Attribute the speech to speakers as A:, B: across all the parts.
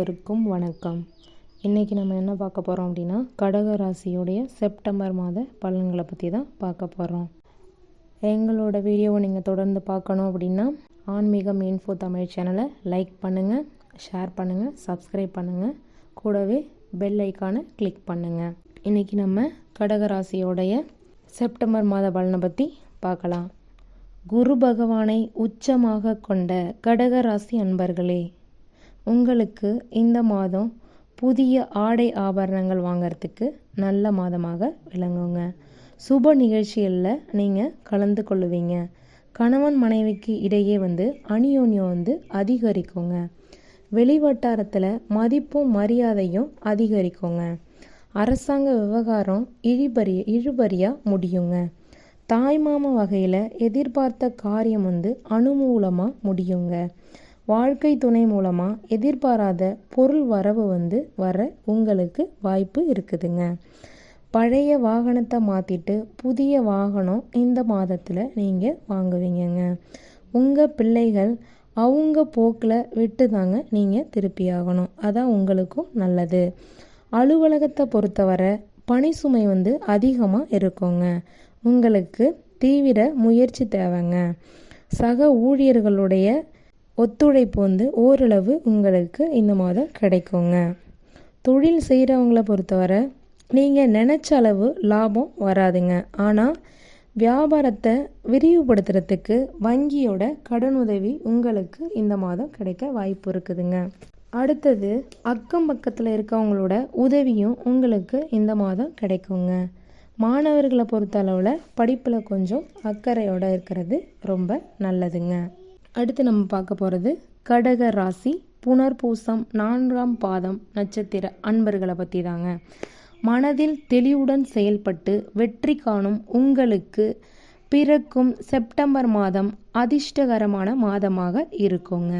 A: அனைவருக்கும் வணக்கம். இன்றைக்கி நம்ம என்ன பார்க்க போகிறோம் அப்படின்னா, கடக ராசியோடைய செப்டம்பர் மாத பலன்களை பற்றி தான் பார்க்க போகிறோம். எங்களோட வீடியோவை நீங்கள் தொடர்ந்து பார்க்கணும் அப்படின்னா ஆன்மீகம் இன்ஃபோ தமிழ் சேனலை லைக் பண்ணுங்கள், ஷேர் பண்ணுங்கள், சப்ஸ்கிரைப் பண்ணுங்கள், கூடவே பெல் ஐக்கானை கிளிக் பண்ணுங்கள். இன்றைக்கி நம்ம கடக ராசியோடைய செப்டம்பர் மாத பலனை பற்றி பார்க்கலாம். குரு பகவானை உச்சமாக கொண்ட கடகராசி அன்பர்களே, உங்களுக்கு இந்த மாதம் புதிய ஆடை ஆபரணங்கள் வாங்கிறதுக்கு நல்ல மாதமாக விளங்குங்க. சுப நிகழ்ச்சிகளில் நீங்கள் கலந்து கொள்ளுவீங்க. கணவன் மனைவிக்கு இடையே அந்யோன்யம் அதிகரிக்குங்க. வெளிவட்டாரத்தில் மதிப்பும் மரியாதையும் அதிகரிக்குங்க. அரசாங்க விவகாரம் இழுபறியாக முடியுங்க. தாய்மாம வகையில் எதிர்பார்த்த காரியம் அனுகூலமாக முடியுங்க. வாழ்க்கை துணை மூலமாக எதிர்பாராத பொருள் வரவு வர உங்களுக்கு வாய்ப்பு இருக்குதுங்க. பழைய வாகனத்தை மாற்றிட்டு புதிய வாகனம் இந்த மாதத்தில் நீங்கள் வாங்குவீங்கங்க. உங்கள் பிள்ளைகள் அவங்க போக்கில் விட்டு தாங்க நீங்கள் திருப்பி ஆகணும். அதான் உங்களுக்கும் நல்லது. அலுவலகத்தை பொறுத்தவரை பணி சுமை அதிகமாக இருக்குங்க. உங்களுக்கு தீவிர முயற்சி தேவைங்க. சக ஊழியர்களுடைய ஒத்துழைப்பு ஓரளவு உங்களுக்கு இந்த மாதம் கிடைக்குங்க. தொழில் செய்கிறவங்கள பொறுத்தவரை நீங்கள் நினச்ச அளவு லாபம் வராதுங்க. ஆனால் வியாபாரத்தை விரிவுபடுத்துறதுக்கு வங்கியோட கடனுதவி உங்களுக்கு இந்த மாதம் கிடைக்க வாய்ப்பு இருக்குதுங்க. அடுத்தது அக்கம் பக்கத்தில் இருக்கவங்களோட உதவியும் உங்களுக்கு இந்த மாதம் கிடைக்குங்க. மாணவர்களை பொறுத்த அளவில் படிப்பில் கொஞ்சம் அக்கறையோடு இருக்கிறது ரொம்ப நல்லதுங்க. அடுத்து நம்ம பார்க்க போகிறது கடக ராசி புனர்பூசம் 4ஆம் பாதம் நட்சத்திர அன்பர்களை பற்றி தாங்க. மனதில் தெளிவுடன் செயல்பட்டு வெற்றி காணும் உங்களுக்கு பிறக்கும் செப்டம்பர் மாதம் அதிர்ஷ்டகரமான மாதமாக இருக்குங்க.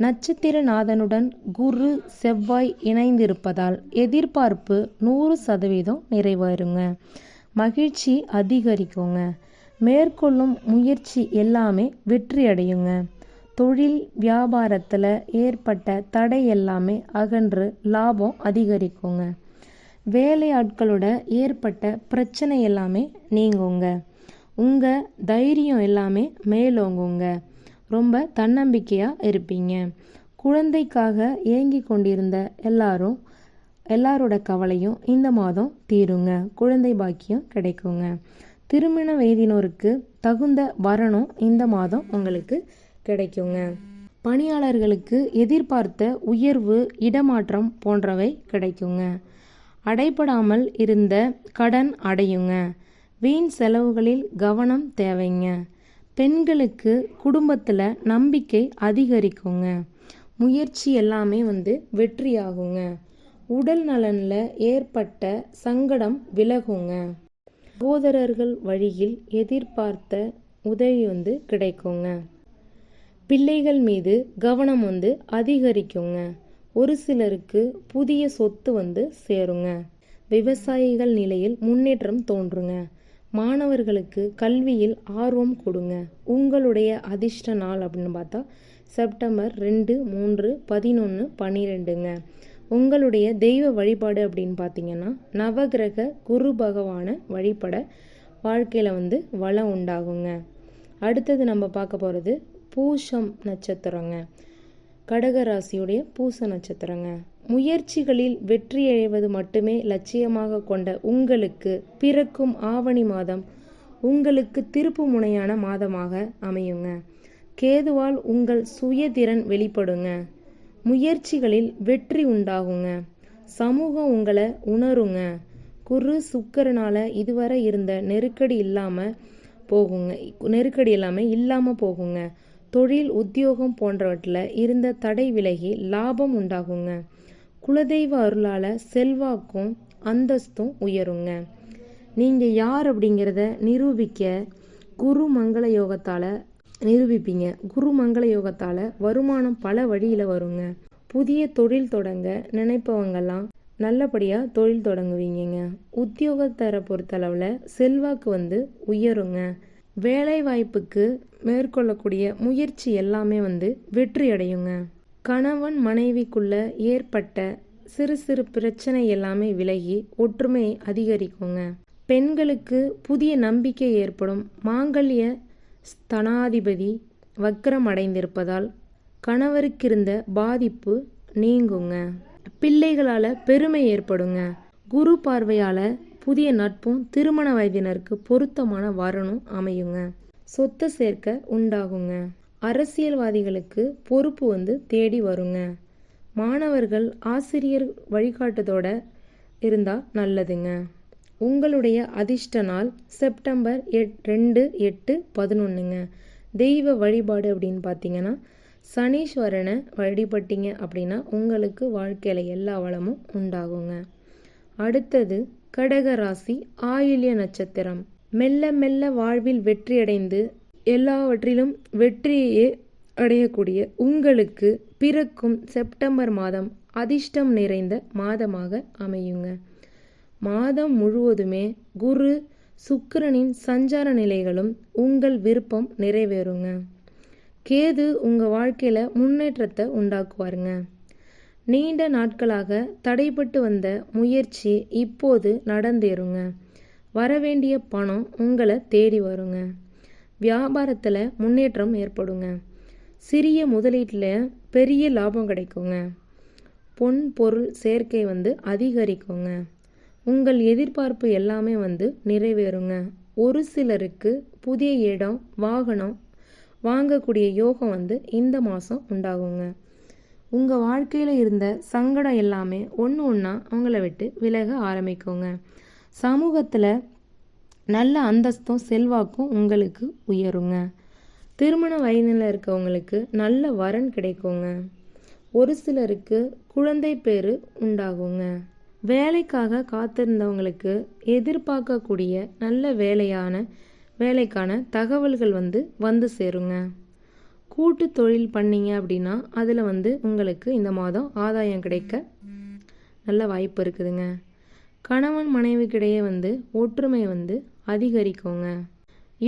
A: நட்சத்திர நாதனுடன் குரு செவ்வாய் இணைந்திருப்பதால் எதிர்பார்ப்பு 100% நிறைவேறுங்க. மகிழ்ச்சி அதிகரிக்குங்க. மேற்கொள்ளும் முயற்சி எல்லாமே வெற்றி அடையுங்க. தொழில் வியாபாரத்தில் ஏற்பட்ட தடை எல்லாமே அகன்று லாபம் அதிகரிக்குங்க. வேலையாட்களோட ஏற்பட்ட பிரச்சனை எல்லாமே நீங்குங்க. உங்கள் தைரியம் எல்லாமே மேலோங்குங்க. ரொம்ப தன்னம்பிக்கையாக இருப்பீங்க. குழந்தைக்காக ஏங்கி கொண்டிருந்த எல்லாரோட கவலையும் இந்த மாதம் தீருங்க. குழந்தை பாக்கியம் கிடைக்குங்க. திருமண வயதினோருக்கு தகுந்த வரணும் இந்த மாதம் உங்களுக்கு கிடைக்குங்க. பணியாளர்களுக்கு எதிர்பார்த்த உயர்வு, இடமாற்றம் போன்றவை கிடைக்குங்க. அடைபடாமல் இருந்த கடன் அடையுங்க. வீண் செலவுகளில் கவனம் தேவைங்க. பெண்களுக்கு குடும்பத்தில் நம்பிக்கை அதிகரிக்குங்க. முயற்சி எல்லாமே வெற்றியாகுங்க. உடல் நலனில் ஏற்பட்ட சங்கடம் விலகுங்க. சகோதரர்கள் வழியில் எதிர்பார்த்த உதவி கிடைக்குங்க. பிள்ளைகள் மீது கவனம் அதிகரிக்குங்க. ஒரு சிலருக்கு புதிய சொத்து சேருங்க. விவசாயிகள் நிலையில் முன்னேற்றம் தோன்றுங்க. மாணவர்களுக்கு கல்வியில் ஆர்வம் கொடுங்க. உங்களுடைய அதிர்ஷ்ட நாள் அப்படின்னு பார்த்தா செப்டம்பர் 2, 3, 11, 12ங்க. உங்களுடைய தெய்வ வழிபாடு அப்படின்னு பார்த்தீங்கன்னா நவகிரக குரு பகவானை வழிபட வாழ்க்கையில் வளம் உண்டாகுங்க. அடுத்தது நம்ம பார்க்க போகிறது பூசம் நட்சத்திரங்க. கடகராசியுடைய பூச நட்சத்திரங்க. முயற்சிகளில் வெற்றி அடைவது மட்டுமே லட்சியமாக கொண்ட உங்களுக்கு பிறக்கும் ஆவணி மாதம் உங்களுக்கு திருப்பு முனையான மாதமாக அமையுங்க. கேதுவால் உங்கள் சுயதிறன் வெளிப்படுங்க. முயற்சிகளில் வெற்றி உண்டாகுங்க. சமூகம் உங்களை உணருங்க. குரு சுக்கிரனால இதுவரை இருந்த நெருக்கடி இல்லாமல் போகுங்க. தொழில் உத்தியோகம் போன்றவற்றில் இருந்த தடை விலகி லாபம் உண்டாகுங்க. குலதெய்வ அருளால் செல்வாக்கும் அந்தஸ்தும் உயருங்க. நீங்கள் யார் அப்படிங்கிறத நிரூபிக்க குரு மங்கள யோகத்தால் நிரூபிப்பீங்க. குரு மங்கள யோகத்தால் வருமானம் பல வழியில் வருங்க. புதிய தொழில் தொடங்க நினைப்பவங்கெல்லாம் நல்லபடியாக தொழில் தொடங்குவீங்க. உத்தியோகத்தரை பொறுத்தளவில் செல்வாக்கு உயருங்க. வேலை வாய்ப்புக்கு மேற்கொள்ளக்கூடிய முயற்சி எல்லாமே வெற்றி அடையுங்க. கணவன் மனைவிக்குள்ள ஏற்பட்ட சிறு சிறு பிரச்சனை எல்லாமே விலகி ஒற்றுமை அதிகரிக்குங்க. பெண்களுக்கு புதிய நம்பிக்கை ஏற்படும். மாங்கல்ய ஸ்தனாதிபதி வக்ரம் அடைந்திருப்பதால் கணவருக்கிருந்த பாதிப்பு நீங்குங்க. பிள்ளைகளால் பெருமை ஏற்படுங்க. குரு பார்வையால் புதிய நட்பும் திருமண வயதினருக்கு பொருத்தமான வரனும் அமையுங்க. சொத்து சேர்க்க உண்டாகுங்க. அரசியல்வாதிகளுக்கு பொறுப்பு தேடி வருங்க. மாணவர்கள் ஆசிரியர் வழிகாட்டுதோட இருந்தால் நல்லதுங்க. உங்களுடைய அதிர்ஷ்ட நாள் செப்டம்பர் 2, 8, 11ங்க. தெய்வ வழிபாடு அப்படின்னு பார்த்தீங்கன்னா சனீஸ்வரனை வழிபட்டீங்க அப்படின்னா உங்களுக்கு வாழ்க்கையில் எல்லா வளமும் உண்டாகுங்க. அடுத்தது கடக ராசி, ஆயில்ய நட்சத்திரம். மெல்ல மெல்ல வாழ்வில் வெற்றியடைந்து எல்லாவற்றிலும் வெற்றியே அடையக்கூடிய உங்களுக்கு பிறக்கும் செப்டம்பர் மாதம் அதிர்ஷ்டம் நிறைந்த மாதமாக அமையுங்க. மாதம் முழுவதுமே குரு சுக்கிரனின் சஞ்சார நிலைகளும் உங்கள் விருப்பம் நிறைவேறுங்க. கேது உங்கள் வாழ்க்கையில் முன்னேற்றத்தை உண்டாக்குவாருங்க. நீண்ட நாட்களாக தடைப்பட்டு வந்த முயற்சி இப்போது நடந்தேறுங்க. வரவேண்டிய பணம் உங்களை தேடி வருங்க. வியாபாரத்தில் முன்னேற்றம் ஏற்படுங்க. சிறிய முதலீட்டில் பெரிய லாபம் கிடைக்குங்க. பொன் பொருள் சேர்க்கை அதிகரிக்குங்க. உங்கள் எதிர்பார்ப்பு எல்லாமே நிறைவேறுங்க. ஒரு சிலருக்கு புதிய இடம் வாகனம் வாங்கக்கூடிய யோகம் இந்த மாதம் உண்டாகுங்க. உங்கள் வாழ்க்கையில் இருந்த சங்கடம் எல்லாமே ஒன்று ஒன்றா அவங்கள விட்டு விலக ஆரம்பிக்குங்க. சமூகத்தில் நல்ல அந்தஸ்தும் செல்வாக்கும் உங்களுக்கு உயருங்க. திருமண வயதில் இருக்கவங்களுக்கு நல்ல வரன் கிடைக்குங்க. ஒரு சிலருக்கு குழந்தை பேரு உண்டாகுங்க. வேலைக்காக காத்திருந்தவங்களுக்கு எதிர்பார்க்கக்கூடிய நல்ல வேலைக்கான தகவல்கள் வந்து சேருங்க. கூட்டு தொழில் பண்ணீங்க அப்படின்னா அதில் உங்களுக்கு இந்த மாதம் ஆதாயம் கிடைக்க நல்ல வாய்ப்பு இருக்குதுங்க. கணவன் மனைவிக்கிடையே ஒற்றுமை அதிகரிக்குங்க.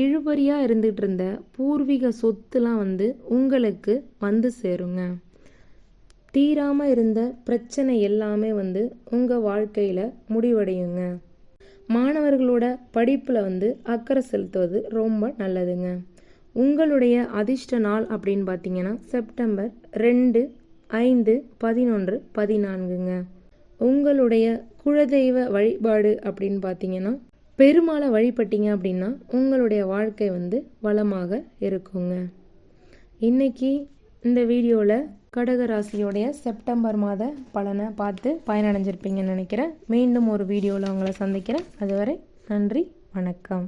A: இழுபறியாக இருந்துகிட்டு இருந்த பூர்வீக சொத்துலாம் உங்களுக்கு சேருங்க. தீராமல் இருந்த பிரச்சனை எல்லாமே உங்கள் வாழ்க்கையில் முடிவடையுங்க. மாணவர்களோட படிப்பில் அக்கறை செலுத்துவது ரொம்ப நல்லதுங்க. உங்களுடைய அதிர்ஷ்ட நாள் அப்படின்னு பார்த்தீங்கன்னா செப்டம்பர் 2, 5, 11, 14ங்க. உங்களுடைய குலதெய்வ வழிபாடு அப்படின்னு பார்த்தீங்கன்னா பெருமாளை வழிபட்டீங்க அப்படின்னா உங்களுடைய வாழ்க்கை வளமாக இருக்குங்க. இன்னைக்கு இந்த வீடியோவில் கடகராசியோடைய செப்டம்பர் மாத பலனை பார்த்து பயனடைஞ்சிருப்பீங்கன்னு நினைக்கிறேன். மீண்டும் ஒரு வீடியோவில் உங்களை சந்திக்கிறேன். அதுவரை நன்றி, வணக்கம்.